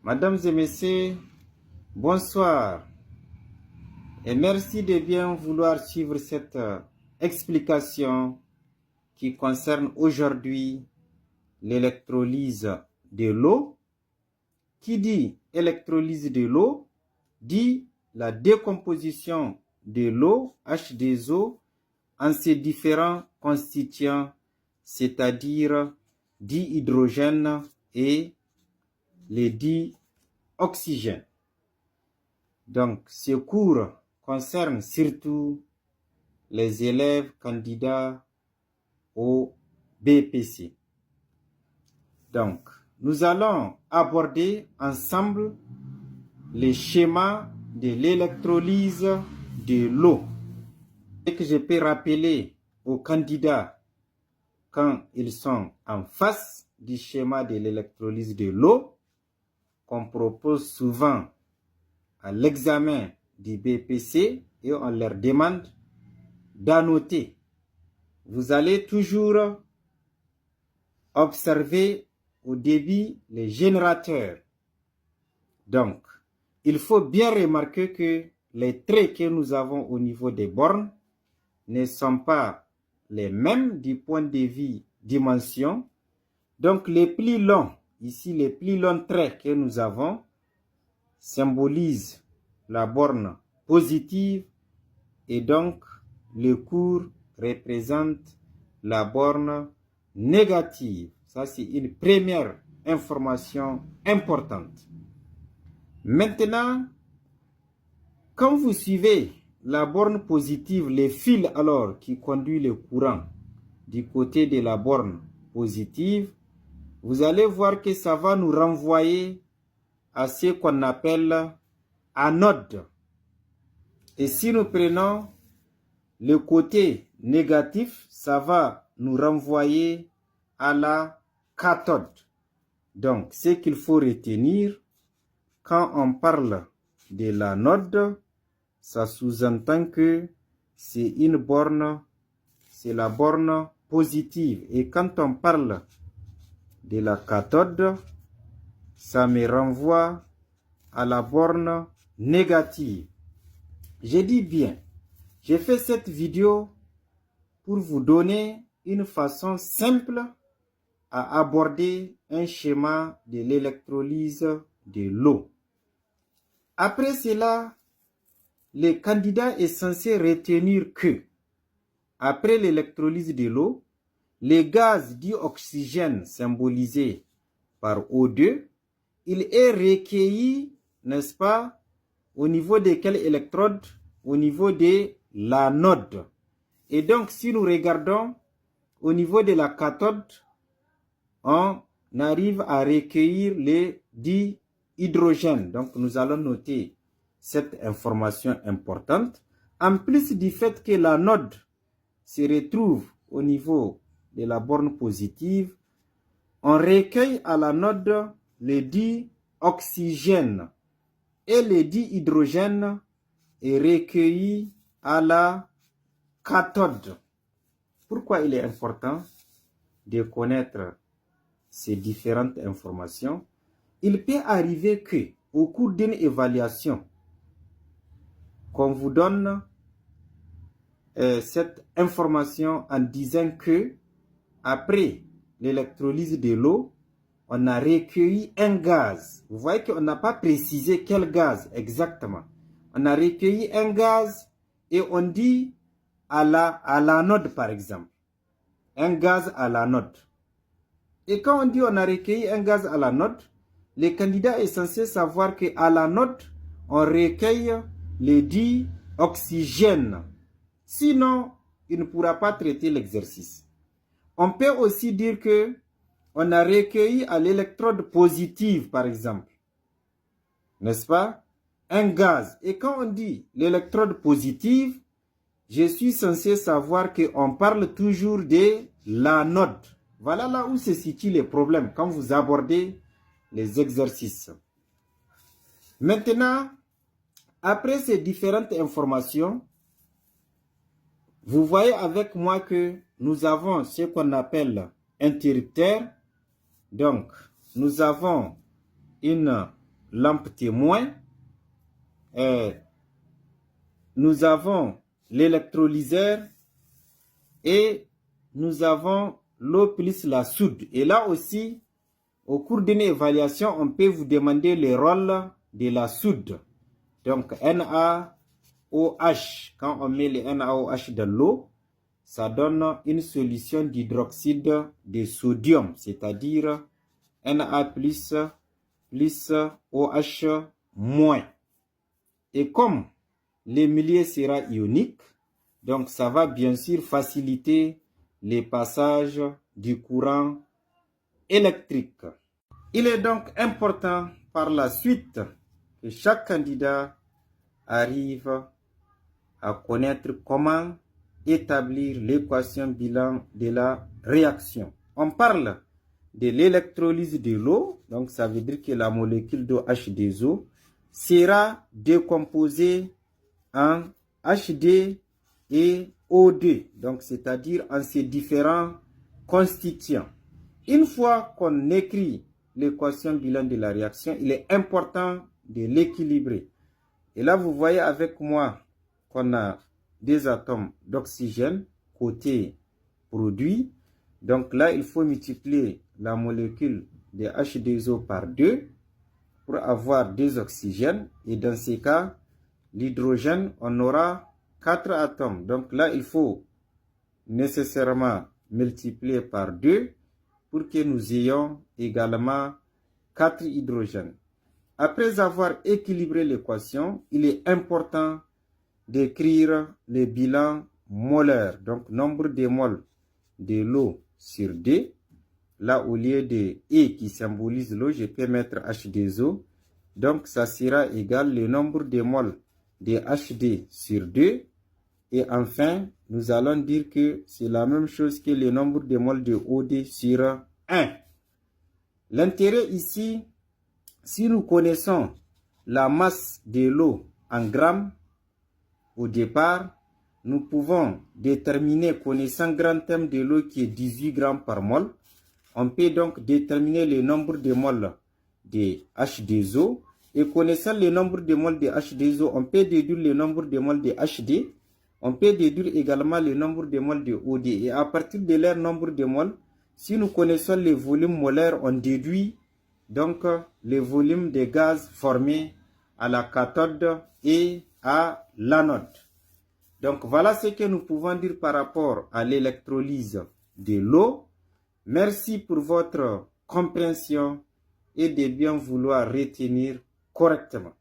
Mesdames et messieurs, bonsoir et merci de bien vouloir suivre cette explication qui concerne aujourd'hui l'électrolyse de l'eau. Qui dit électrolyse de l'eau dit la décomposition de l'eau H2O en ses différents constituants, c'est-à-dire dihydrogène et les dioxygènes. Donc, ce cours concerne surtout les élèves candidats au BPC. Donc, nous allons aborder ensemble les schémas de l'électrolyse de l'eau. Et que je peux rappeler aux candidats quand ils sont en face du schéma de l'électrolyse de l'eau, qu'on propose souvent à l'examen du BPC et on leur demande d'annoter. Vous allez toujours observer au début les générateurs. Donc, il faut bien remarquer que les traits que nous avons au niveau des bornes ne sont pas les mêmes du point de vue dimension. Donc, les plus longs, ici les plus longs traits que nous avons, symbolisent la borne positive et donc le court représente la borne négative. Ça, c'est une première information importante. Maintenant, quand vous suivez la borne positive, les fils alors qui conduisent le courant du côté de la borne positive, vous allez voir que ça va nous renvoyer à ce qu'on appelle anode. Et si nous prenons le côté négatif, ça va nous renvoyer à la cathode. Donc, ce qu'il faut retenir, quand on parle de l'anode, ça sous-entend que c'est une borne, c'est la borne positive. Et quand on parle de la cathode, ça me renvoie à la borne négative. Je dis bien, j'ai fait cette vidéo pour vous donner une façon simple à aborder un schéma de l'électrolyse de l'eau. Après cela, le candidat est censé retenir que, après l'électrolyse de l'eau, le gaz dioxygène symbolisé par O2, il est recueilli, n'est-ce pas, au niveau de quel électrode? Au niveau de l'anode. Et donc, si nous regardons au niveau de la cathode, on arrive à recueillir les dihydrogènes. Donc, nous allons noter cette information importante. En plus du fait que l'anode se retrouve au niveau de la borne positive, on recueille à l'anode le dioxygène et le dihydrogène est recueilli à la cathode. Pourquoi il est important de connaître ces différentes informations? Il peut arriver que, au cours d'une évaluation, qu'on vous donne cette information en disant que, après l'électrolyse de l'eau, on a recueilli un gaz. Vous voyez qu'on n'a pas précisé quel gaz exactement. On a recueilli un gaz et on dit à l'anode par exemple. Un gaz à l'anode. Et quand on dit on a recueilli un gaz à l'anode, le candidat est censé savoir qu'à l'anode, on recueille le dioxygène. Sinon, il ne pourra pas traiter l'exercice. On peut aussi dire que on a recueilli à l'électrode positive, par exemple. N'est-ce pas? Un gaz. Et quand on dit l'électrode positive, je suis censé savoir qu'on parle toujours de l'anode. Voilà là où se situe le problème quand vous abordez les exercices. Maintenant, après ces différentes informations, vous voyez avec moi que nous avons ce qu'on appelle interrupteur. Donc, nous avons une lampe témoin. Nous avons l'électrolyseur et nous avons l'eau plus la soude. Et là aussi, au cours d'une évaluation, on peut vous demander le rôle de la soude. Donc NaOH, quand on met le NaOH dans l'eau, ça donne une solution d'hydroxyde de sodium, c'est-à-dire Na plus OH moins. Et comme le milieu sera ionique, donc ça va bien sûr faciliter les passages du courant électrique. Il est donc important par la suite que chaque candidat arrive à connaître comment établir l'équation bilan de la réaction. On parle de l'électrolyse de l'eau, donc ça veut dire que la molécule de H2O sera décomposée en HD et O2, donc c'est-à-dire en ces différents constituants. Une fois qu'on écrit l'équation bilan de la réaction, il est important de l'équilibrer. Et là, vous voyez avec moi qu'on a des atomes d'oxygène côté produit. Donc là, il faut multiplier la molécule de H2O par 2 pour avoir 2 oxygènes. Et dans ces cas, l'hydrogène, on aura 4 atomes. Donc là, il faut nécessairement multiplier par 2 pour que nous ayons également 4 hydrogènes. Après avoir équilibré l'équation, il est important d'écrire le bilan molaire, donc nombre de moles de l'eau sur D. Là, au lieu de E qui symbolise l'eau, je peux mettre H2O. Donc, ça sera égal le nombre de moles de HD sur 2. Et enfin, nous allons dire que c'est la même chose que le nombre de moles de OD sur 1. L'intérêt ici, si nous connaissons la masse de l'eau en grammes, au départ, nous pouvons déterminer, connaissant grand thème de l'eau qui est 18 grammes par mol, on peut donc déterminer le nombre de moles de H2O. Et connaissant le nombre de moles de H2O, on peut déduire le nombre de moles de HD. On peut déduire également le nombre de moles de OD. Et à partir de leur nombre de moles, si nous connaissons les volumes molaires, on déduit donc le volume de gaz formé à la cathode et à l'anode. Donc voilà ce que nous pouvons dire par rapport à l'électrolyse de l'eau. Merci pour votre compréhension et de bien vouloir retenir correctement.